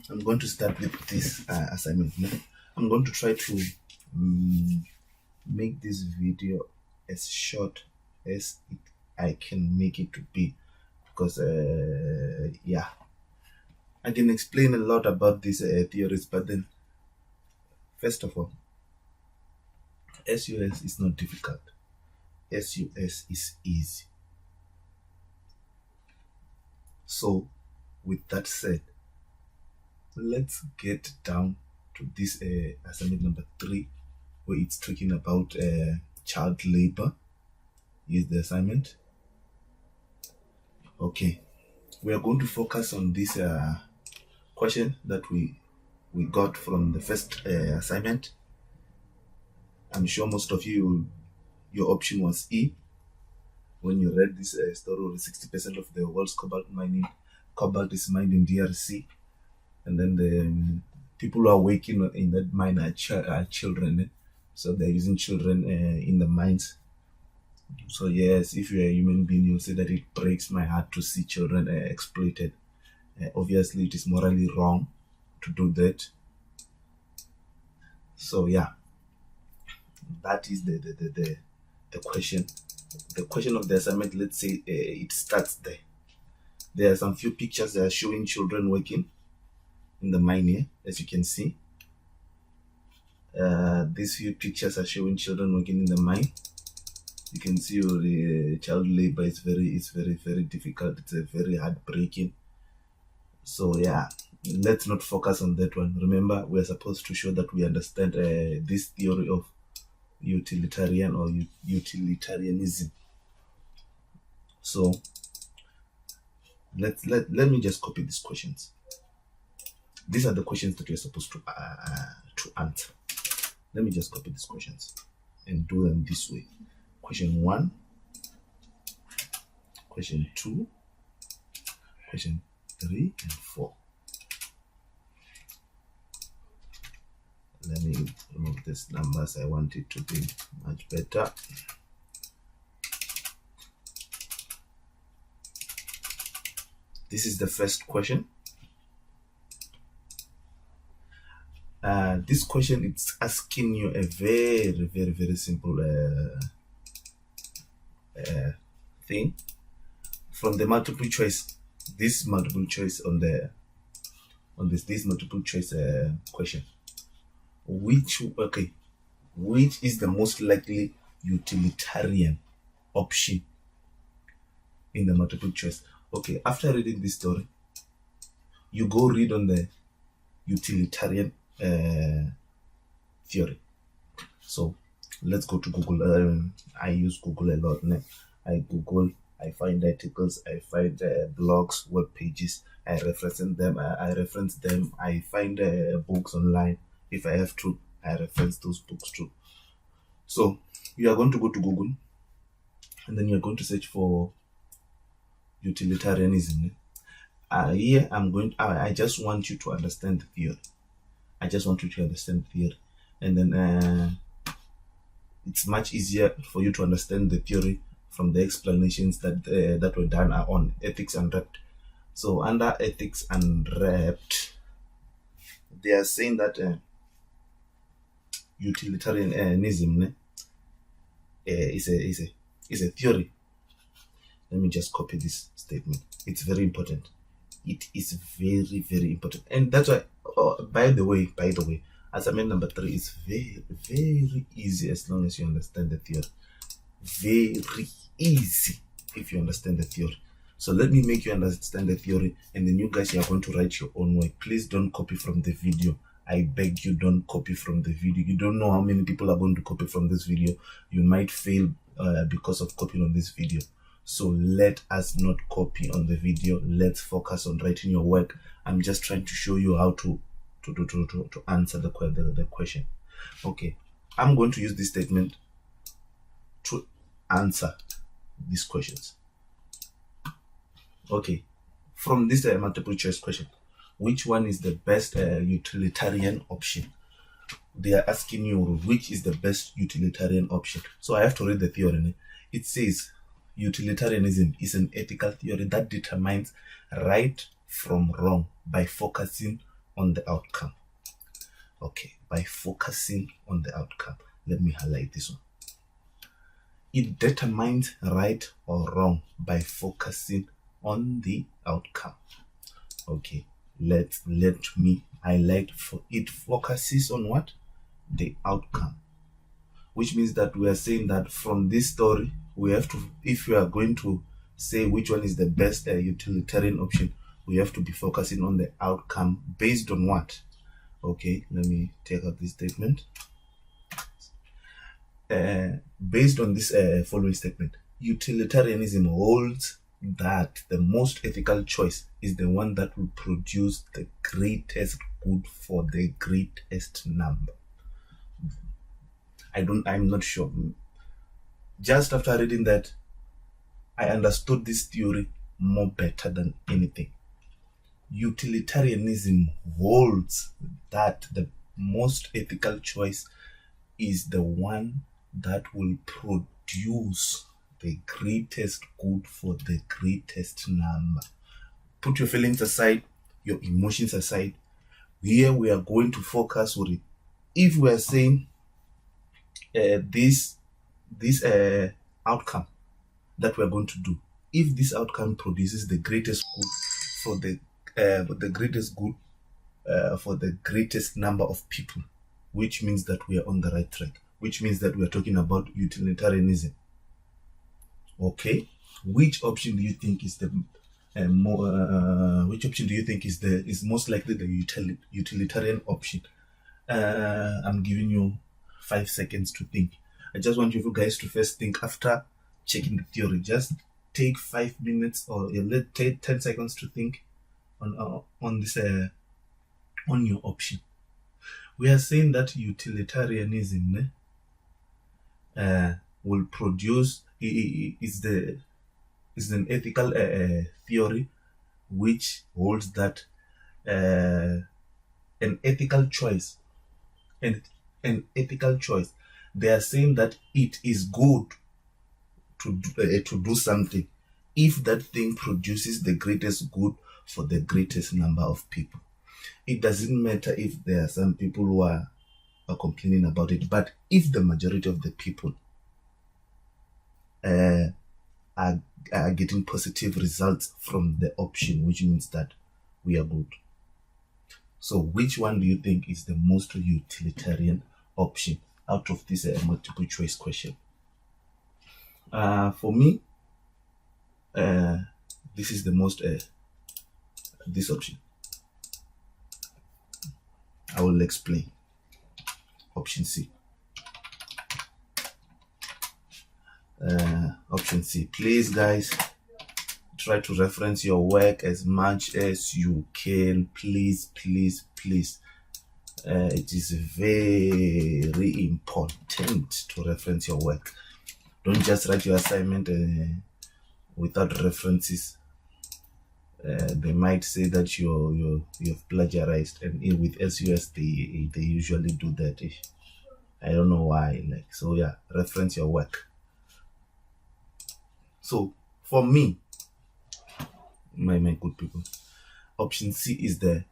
I'm going to start with this assignment. I'm going to try to make this video as short as I can make it to be, because yeah, I can explain a lot about these theories, but then first of all, SUS is not difficult. SUS is easy. So with that said, let's get down to this assignment number 3, where it's talking about child labor. Is the assignment. Okay, we are going to focus on this question that we got from the first assignment. I'm sure most of you, your option was E. When you read this story, 60% of the world's cobalt is mined in DRC, and then the people who are working in that mine are children. So they're using children in the mines. So yes, if you're a human being, you'll say that it breaks my heart to see children exploited. Obviously, it is morally wrong to do that. So yeah, that is the question. The question of the assignment, let's say it starts there. There are some few pictures that are showing children working in the mine here, as you can see. These few pictures are showing children working in the mine. You can see the child labor is very difficult. It's a very heartbreaking. So yeah, let's not focus on that one. Remember, we're supposed to show that we understand this theory of utilitarian or utilitarianism. So let me just copy these questions. These are the questions that you're supposed to answer. Let me just copy these questions and do them this way. Question 1, question 2, question 3 and 4. Let me remove these numbers. I want it to be much better. This is the first question. This question, it's asking you a very simple thing from the multiple choice. This multiple choice this multiple choice question. Which is the most likely utilitarian option in the multiple choice? Okay, after reading this story, you go read on the utilitarian theory. So let's go to Google. I use Google a lot. I Google, I find articles, I find blogs, web pages, I reference them. I find books online. If I have to, I reference those books too. So you are going to go to Google, and then you are going to search for utilitarianism. Here I just want you to understand the theory. And then it's much easier for you to understand the theory from the explanations that were done on Ethics Unwrapped. So under Ethics Unwrapped, they are saying that utilitarianism is a theory. Let me just copy this statement. It's very important. It is very important, and that's why. By the way, assignment number 3 is very easy as long as you understand the theory. Very easy if you understand the theory. So let me make you understand the theory, and then you guys are going to write your own way. Please don't copy from the video. I beg you, don't copy from the video. You don't know how many people are going to copy from this video. You might fail because of copying on this video. So let us not copy on the video. Let's focus on writing your work. I'm just trying to show you how to answer the question. Okay, I'm going to use this statement to answer these questions. Okay, from this multiple choice question, which one is the best utilitarian option? They are asking you which is the best utilitarian option. So I have to read the theory. It says Utilitarianism is an ethical theory that determines right from wrong by focusing on the outcome. Okay, by focusing on the outcome. Let me highlight this one. It determines right or wrong by focusing on the outcome. Okay, let me highlight. It focuses on what? The outcome. Which means that we are saying that from this story, we have to, if we are going to say which one is the best utilitarian option, we have to be focusing on the outcome based on what? Okay, let me take out this statement. Based on this following statement, utilitarianism holds that the most ethical choice is the one that will produce the greatest good for the greatest number. I'm not sure. Just after reading that, I understood this theory more better than anything. Utilitarianism holds that the most ethical choice is the one that will produce the greatest good for the greatest number. Put your feelings aside, your emotions aside. Here we are going to focus on it. If we are saying this outcome that we are going to do, if this outcome produces the greatest good for the greatest good for the greatest number of people, which means that we are on the right track, which means that we are talking about utilitarianism. Okay, which option do you think is the which option do you think is most likely the utilitarian option? I'm giving you 5 seconds to think. I just want you guys to first think after checking the theory. Just take 5 minutes or let take 10 seconds to think on this on your option. We are saying that utilitarianism will produce is an ethical theory which holds that an ethical choice they are saying that it is good to do something if that thing produces the greatest good for the greatest number of people. It doesn't matter if there are some people who are complaining about it, but if the majority of the people are getting positive results from the option, which means that we are good. So which one do you think is the most utilitarian option out of this multiple choice question? For me, this is the most this option. I will explain. Option C. Option C. Please, guys, try to reference your work as much as you can. Please. It is very important to reference your work. Don't just write your assignment without references. They might say that you've plagiarized, and with SUS they usually do that. I don't know why. So yeah, reference your work. So for me, my good people, option C is the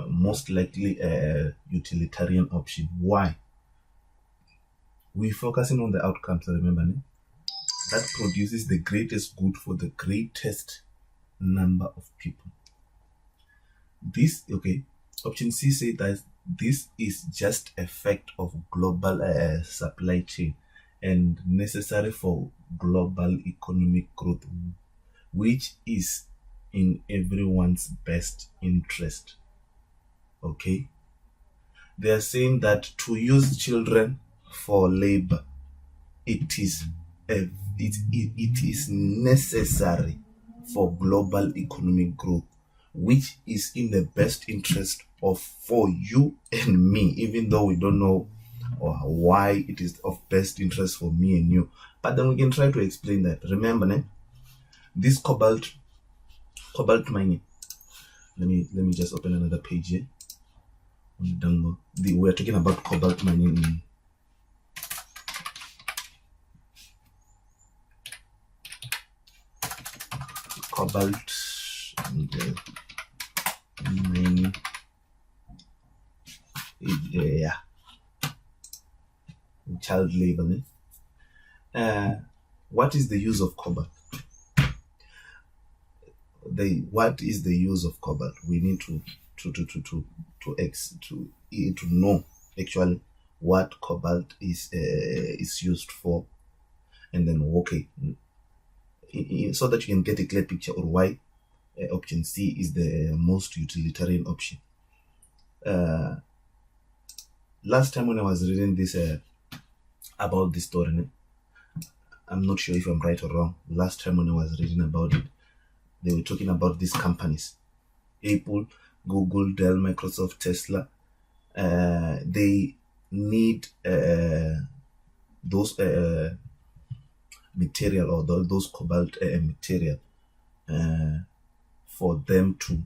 most likely utilitarian option. Why? We're focusing on the outcomes, remember, that produces the greatest good for the greatest number of people. This, okay, option C says that this is just effect of global supply chain and necessary for global economic growth, which is in everyone's best interest. Okay, they are saying that to use children for labor, it is necessary for global economic growth, which is in the best interest of for you and me, even though we don't know why it is of best interest for me and you, but then we can try to explain that. Remember, this cobalt mining, let me just open another page here on the download. We're talking about cobalt mining cobalt and mining. Yeah, child labor. What is the use of cobalt? What is the use of cobalt? We need to know actually what cobalt is used for, and then so that you can get a clear picture of why option C is the most utilitarian option. Last time when I was reading this about this story, I'm not sure if I'm right or wrong. Last time when I was reading about it, they were talking about these companies: Apple, Google, Dell, Microsoft, Tesla. They need those material, or those cobalt material for them to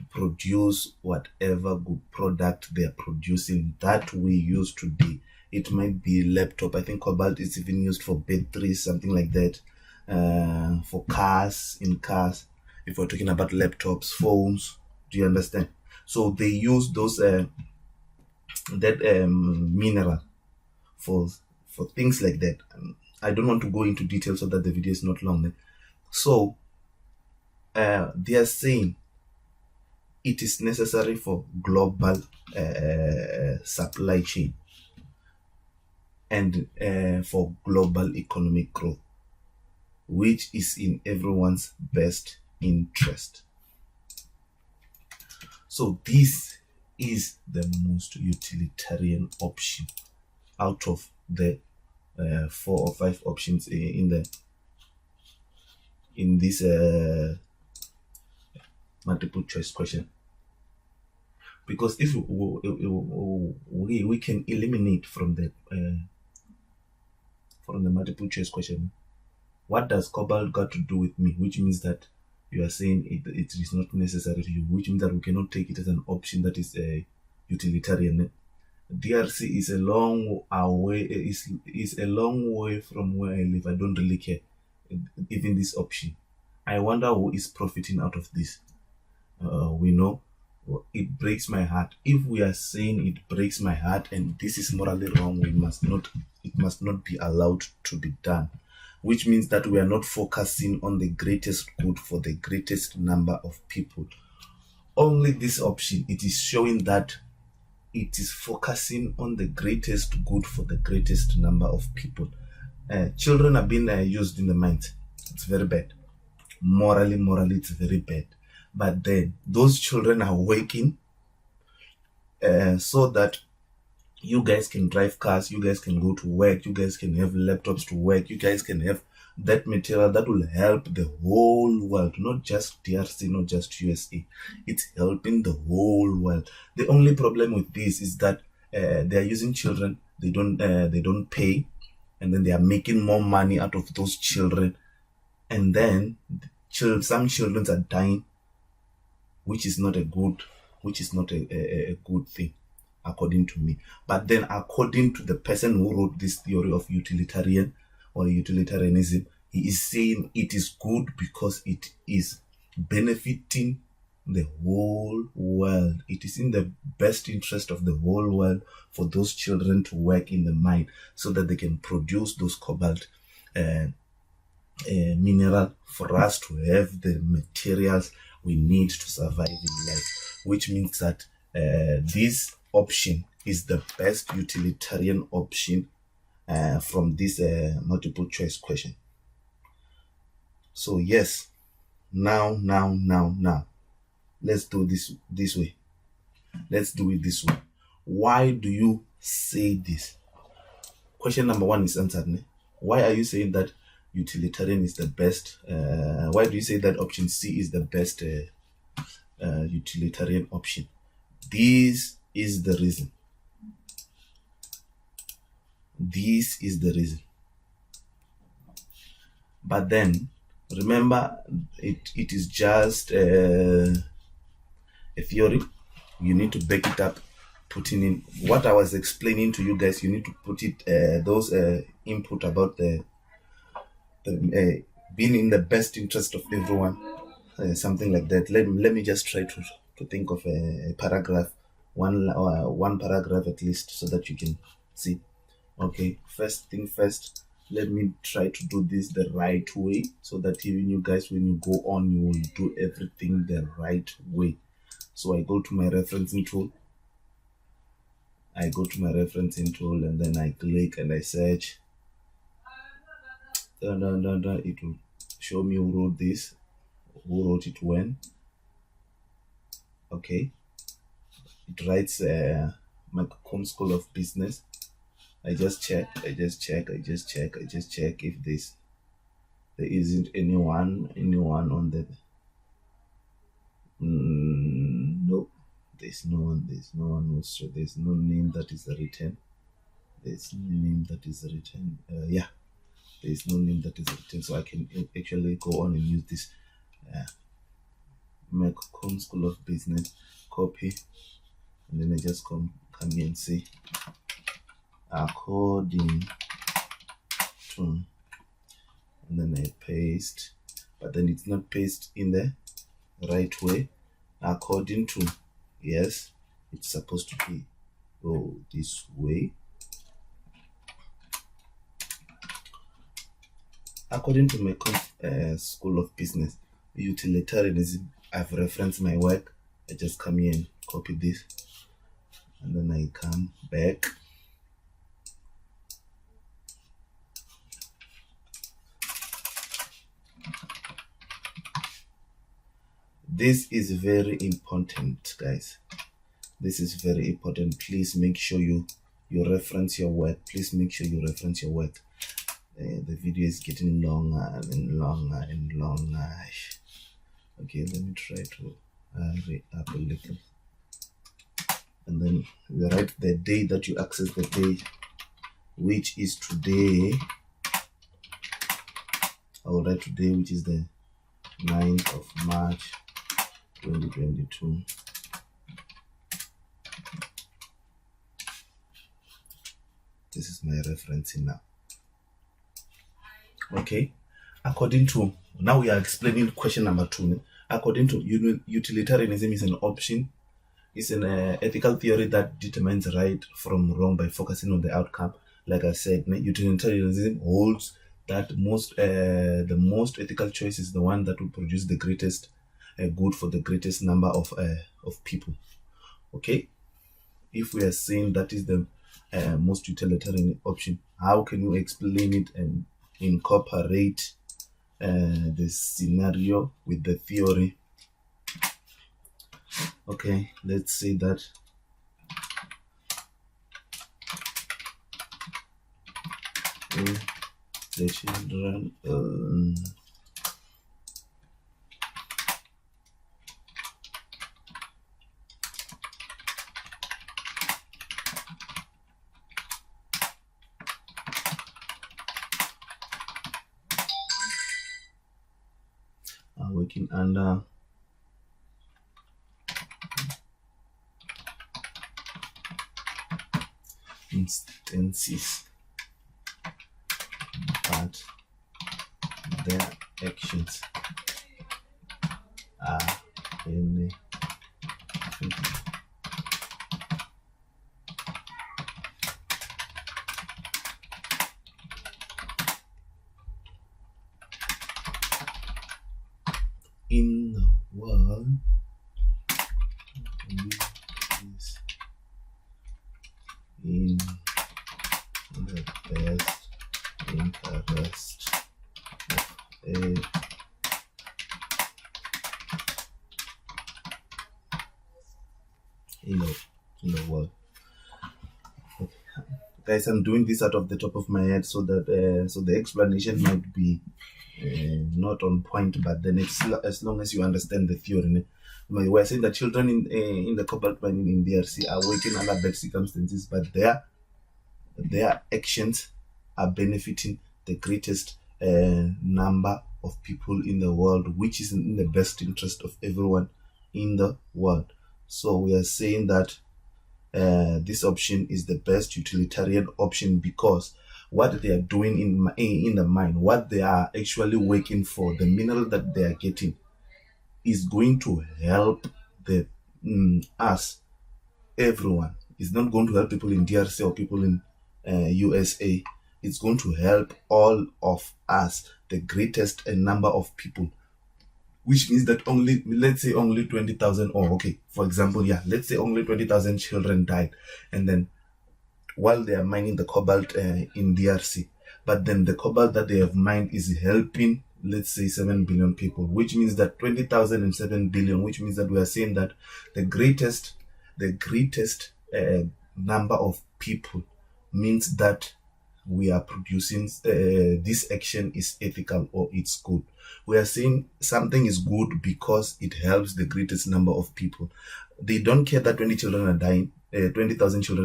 produce whatever good product they are producing that we use today. It might be laptop. I think cobalt is even used for batteries, something like that. For cars, in cars, if we're talking about laptops, phones, do you understand? So they use those mineral for things like that. I don't want to go into detail so that the video is not long. So they are saying it is necessary for global supply chain and for global economic growth, which is in everyone's best interest. So this is the most utilitarian option out of the 4 or 5 options in this multiple choice question. Because if we can eliminate from the multiple choice question, what does cobalt got to do with me? Which means that you are saying it is not necessary to you, which means that we cannot take it as an option that is utilitarian. DRC is a long away, is a long way from where I live. I don't really care. Even this option, I wonder who is profiting out of this. We know it breaks my heart. If we are saying it breaks my heart and this is morally wrong, it must not be allowed to be done, which means that we are not focusing on the greatest good for the greatest number of people. Only this option, it is showing that it is focusing on the greatest good for the greatest number of people. Children are being used in the mines. It's very bad. Morally, it's very bad. But then those children are working so that you guys can drive cars, you guys can go to work, you guys can have laptops to work, you guys can have that material that will help the whole world, not just DRC, not just USA. It's helping the whole world. The only problem with this is that they are using children. They don't pay, and then they are making more money out of those children, and then some children are dying, which is not a good thing, according to me. But then according to the person who wrote this theory of utilitarianism, he is saying it is good because it is benefiting the whole world. It is in the best interest of the whole world for those children to work in the mine so that they can produce those cobalt mineral for us to have the materials we need to survive in life, which means that this option is the best utilitarian option from this multiple choice question. So yes, now let's do this way. Let's do it this way. Why do you say this? Question number 1 is answered. Why are you saying that utilitarian is the best? Why do you say that option C is the best utilitarian option? This is the reason. This is the reason. But then remember, it is just a theory. You need to back it up, putting in what I was explaining to you guys. You need to put it those input about the being in the best interest of everyone, something like that. Let me just try to think of a paragraph, one paragraph at least, so that you can see. Okay, first thing first, let me try to do this the right way, so that even you guys, when you go on, you will do everything the right way. So I go to my referencing tool. And then I click and I search. It will show me who wrote this, who wrote it when. Okay, it writes Macomb School of Business. I just check if there isn't anyone on the nope, there's no one there's no name that is written. There's no name that is written. There's no name that is written, so I can actually go on and use this Macomb School of Business, copy, and then I just come here and say according to, and then I paste, but then it's not paste in the right way. According to, yes, it's supposed to be go this way. According to my School of Business, utilitarianism, I've referenced my work. I just come here and copy this, and then I come back. This is very important, guys. This is very important. Please make sure you reference your work. The video is getting longer and longer and longer. Okay, let me try to hurry up a little. And then you write the day that you access the page, which is today. I will write today, which is the 9th of March 2022. This is my referencing now. Okay, according to, now we are explaining question number 2. According to utilitarianism is an option. It's an ethical theory that determines right from wrong by focusing on the outcome. Like I said, utilitarianism holds that the most ethical choice is the one that will produce the greatest good for the greatest number of people. Okay, if we are saying that is the most utilitarian option, how can you explain it and incorporate the scenario with the theory? Okay, let's say that the children are working under instances, but their actions are benefiting in the world is in the best interest of in the world. Okay. Guys, I'm doing this out of the top of my head, so that so the explanation might be not on point, but then as long as you understand the theory. We're saying that children in the cobalt mining in DRC are working under bad circumstances, but their actions are benefiting the greatest number of people in the world, which is in the best interest of everyone in the world. So we are saying that this option is the best utilitarian option, because what they are doing in the mine, what they are actually working for, the mineral that they are getting, is going to help the us, everyone. It's not going to help people in DRC or people in USA. It's going to help all of us, the greatest number of people, which means that only, let's say only 20,000, or okay, for example, yeah, let's say only 20,000 children died, and then while they are mining the cobalt in DRC, but then the cobalt that they have mined is helping, let's say, 7 billion people, which means that 20,000 and 7 billion, which means that we are saying that the greatest number of people means that we are producing, this action is ethical or it's good. We are saying something is good because it helps the greatest number of people. They don't care that 20,000 children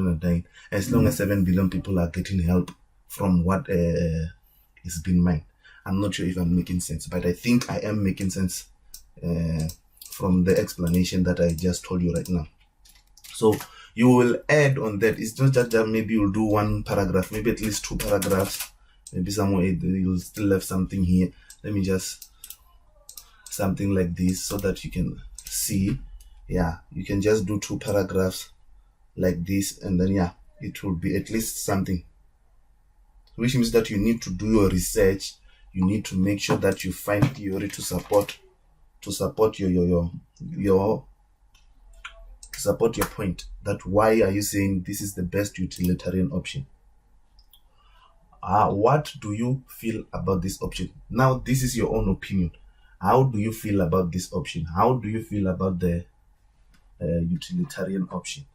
are dying, as long as 7 billion people are getting help from what is being mined. I'm not sure if I'm making sense, but I think I am making sense from the explanation that I just told you right now. So you will add on that. It's not just that maybe you'll do one paragraph, maybe at least 2 paragraphs, maybe somewhere you'll still have something here. Let me just, something like this, so that you can see. Yeah, you can just do 2 paragraphs like this, and then yeah, it will be at least something, which means that you need to do your research. You need to make sure that you find theory to support your support your point, that why are you saying this is the best utilitarian option. What do you feel about this option? Now, this is your own opinion. How do you feel about this option? How do you feel about the utilitarian option?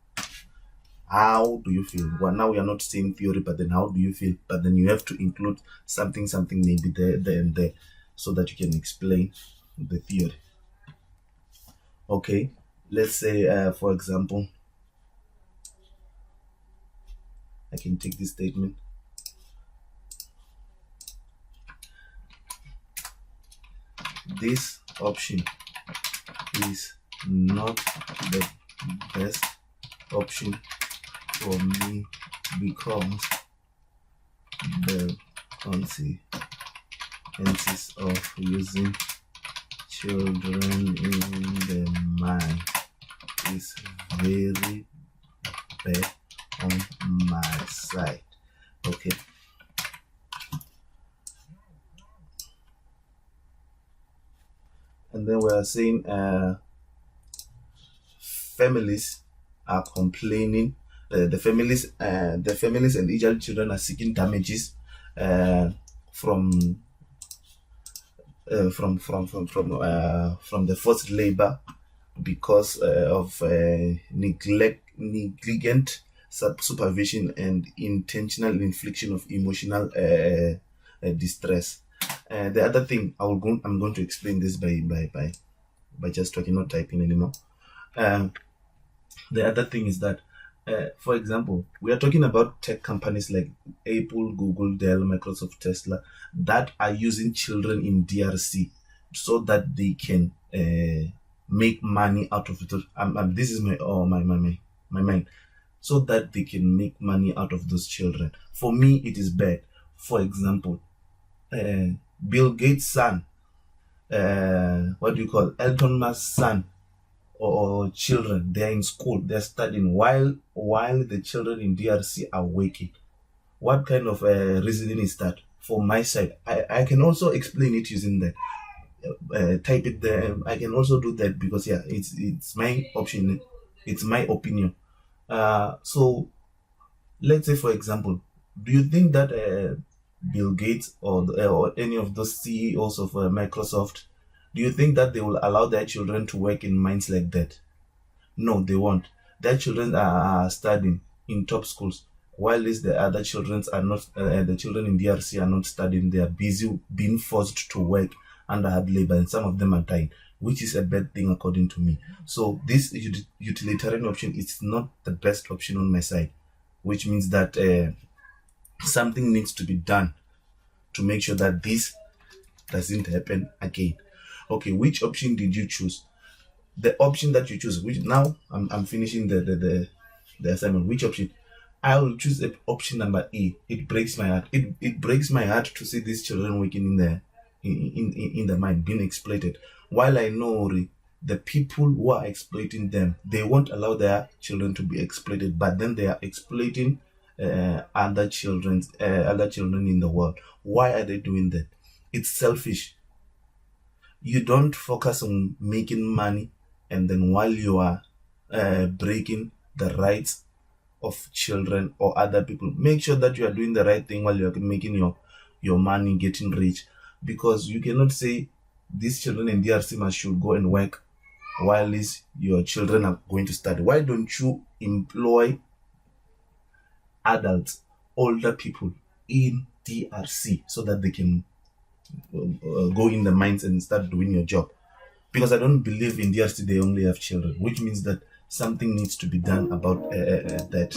How do you feel? Well, now we are not saying theory, but then how do you feel? But then you have to include something maybe there and there, so that you can explain the theory. Okay, let's say for example, I can take this statement. This option is not the best option for me because the consequences of using children in the mine is very bad on my side. Okay. And then we are saying families are complaining. The families and each children are seeking damages from the forced labor because of negligent supervision and intentional infliction of emotional distress. The other thing I'm going to explain this by just talking, not typing anymore. The other thing is that, for example, we are talking about tech companies like Apple, Google, Dell, Microsoft, Tesla, that are using children in DRC so that they can make money out of it. This is my mind. So that they can make money out of those children. For me, it is bad. For example, Bill Gates' son, Elton Musk's son, or children, they are in school, they're studying while the children in DRC are working. What kind of reasoning is that? For my side, I can also explain it using that. Type it there. I can also do that because yeah, it's my option. It's my opinion. So let's say, for example, do you think that Bill Gates or any of those CEOs of Microsoft, do you think that they will allow their children to work in mines like that? No, they won't. Their children are studying in top schools, while the other children are not. The children in DRC are not studying. They are busy being forced to work under hard labor, and some of them are dying, which is a bad thing according to me. So this utilitarian option is not the best option on my side, which means that something needs to be done to make sure that this doesn't happen again. Okay, which option did you choose? The option that you choose, which now I'm finishing the assignment. Which option? I will choose option number E. It breaks my heart. It breaks my heart to see these children working in the mine, being exploited. While I know the people who are exploiting them, they won't allow their children to be exploited, but then they are exploiting other children in the world. Why are they doing that? It's selfish. You don't focus on making money, and then while you are breaking the rights of children or other people, make sure that you are doing the right thing while you are making your money, getting rich. Because you cannot say these children in DRC must should go and work while your children are going to study. Why don't you employ adults, older people in DRC so that they can go in the mines and start doing your job? Because I don't believe in DRC they only have children, which means that something needs to be done about that.